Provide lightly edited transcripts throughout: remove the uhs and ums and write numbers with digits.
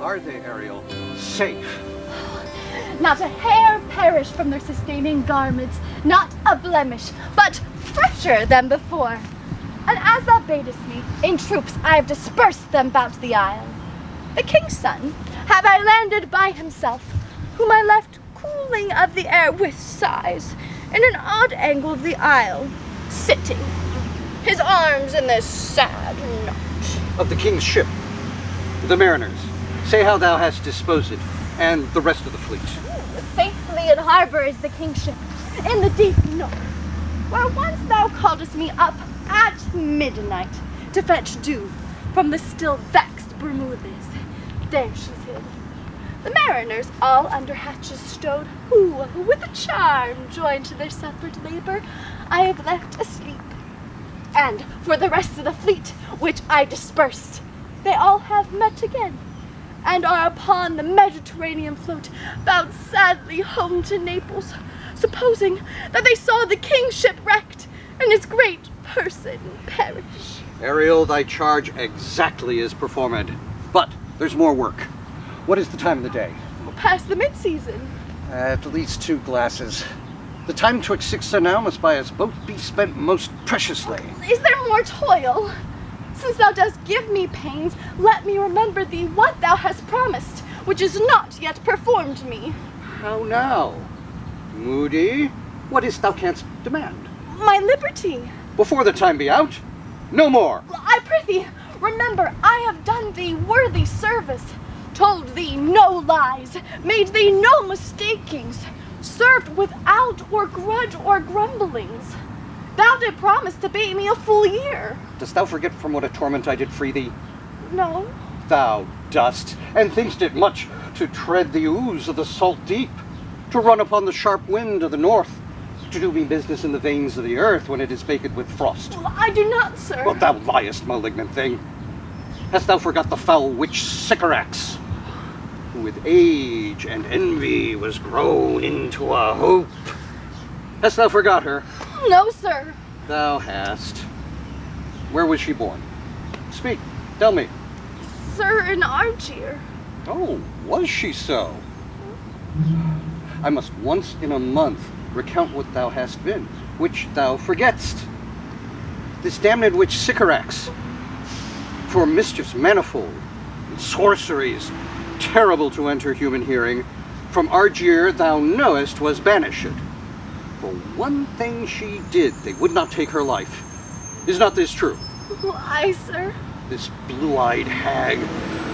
Are they, Ariel, safe? Not a hair perished from their sustaining garments, not a blemish, but fresher than before. And as thou badest me, in troops I have dispersed them about the isle. The king's son have I landed by himself, whom I left cooling of the air with sighs, in an odd angle of the isle, sitting, his arms in this sad knot. Of the king's ship, the mariners, say how thou hast disposed it, and the rest of the fleet. Safely in harbor is the king's ship, in the deep north, where once thou calledst me up at midnight to fetch dew from the still vexed Bermudas. There she's hid. The mariners all under hatches stowed, who with a charm joined to their separate labor I have left asleep. And for the rest of the fleet which I dispersed, they all have met again, and are upon the Mediterranean float, bound sadly home to Naples, supposing that they saw the king's ship wrecked, and his great person perish. Ariel, thy charge exactly is performed. But there's more work. What is the time of the day? Past the mid-season. At least 2 glasses. The time 'twixt 6 and now must by us both be spent most preciously. Is there more toil? Since thou dost give me pains, let me remember thee what thou hast promised, which is not yet performed me. How now? Moody, what is thou canst demand? My liberty. Before the time be out, no more. I prithee, remember I have done thee worthy service, told thee no lies, made thee no mistakings, served without or grudge or grumblings. Thou did promise to bait me a full year. Dost thou forget from what a torment I did free thee? No. Thou dost, and think'st it much to tread the ooze of the salt deep, to run upon the sharp wind of the north, to do me business in the veins of the earth when it is baked with frost. Well, I do not, sir. Well, thou liest, malignant thing. Hast thou forgot the foul witch Sycorax, who with age and envy was grown into a hope? Hast thou forgot her? No, sir. Thou hast. Where was she born? Speak, tell me. Sir, in Argier. Oh, was she so? I must once in a month recount what thou hast been, which thou forgetst. This damned witch Sycorax, for mischiefs manifold, and sorceries terrible to enter human hearing, from Argier thou knowest was banished. For one thing she did, they would not take her life. Is not this true? Why, sir? This blue-eyed hag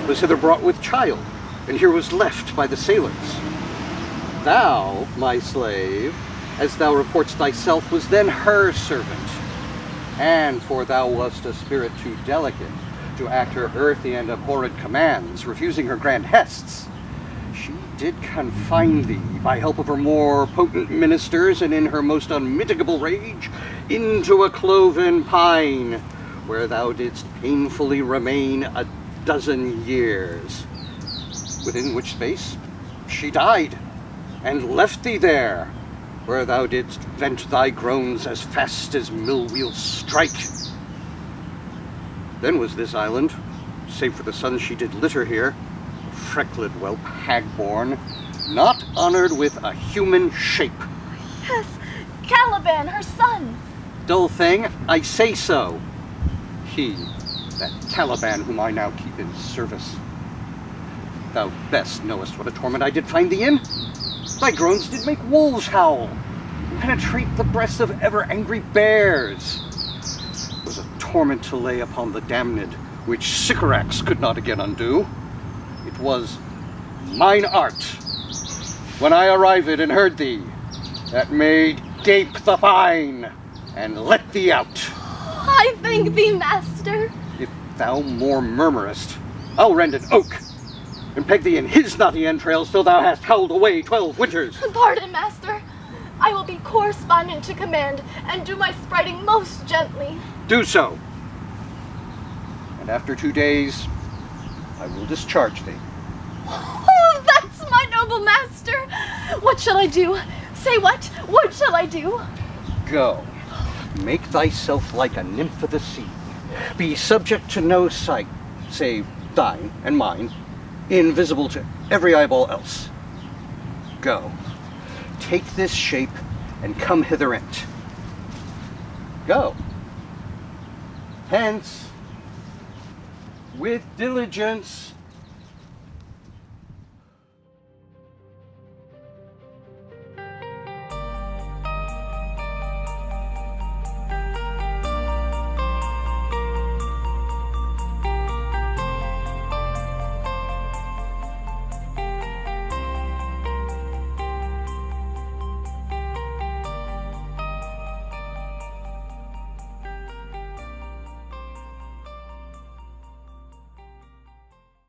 was hither brought with child, and here was left by the sailors. Thou, my slave, as thou reportst thyself, was then her servant. And for thou wast a spirit too delicate to act her earthy and abhorred commands, refusing her grand hests, she did confine thee by help of her more potent ministers, and in her most unmitigable rage, into a cloven pine, where thou didst painfully remain a 12 years, within which space she died, and left thee there, where thou didst vent thy groans as fast as mill wheels strike. Then was this island, save for the sons she did litter here, a freckled whelp, hag-born, not honored with a human shape. Yes, Caliban, her son. Dull thing, I say so. He, that Caliban whom I now keep in service. Thou best knowest what a torment I did find thee in. Thy groans did make wolves howl, and penetrate the breasts of ever-angry bears. It was a torment to lay upon the damned, which Sycorax could not again undo. It was mine art, when I arrived and heard thee, that made gape the pine, and let thee out. I thank thee, master. If thou more murmurest, I'll rend an oak, and peg thee in his knotty entrails till thou hast howled away 12 winters. Pardon, master. I will be correspondent to command, and do my spriting most gently. Do so. And after 2 days, I will discharge thee. Oh, that's my noble master. What shall I do? Say what? What shall I do? Go. Make thyself like a nymph of the sea. Be subject to no sight, save thine and mine, invisible to every eyeball else. Go, take this shape and come hitherent. Go. Hence, with diligence,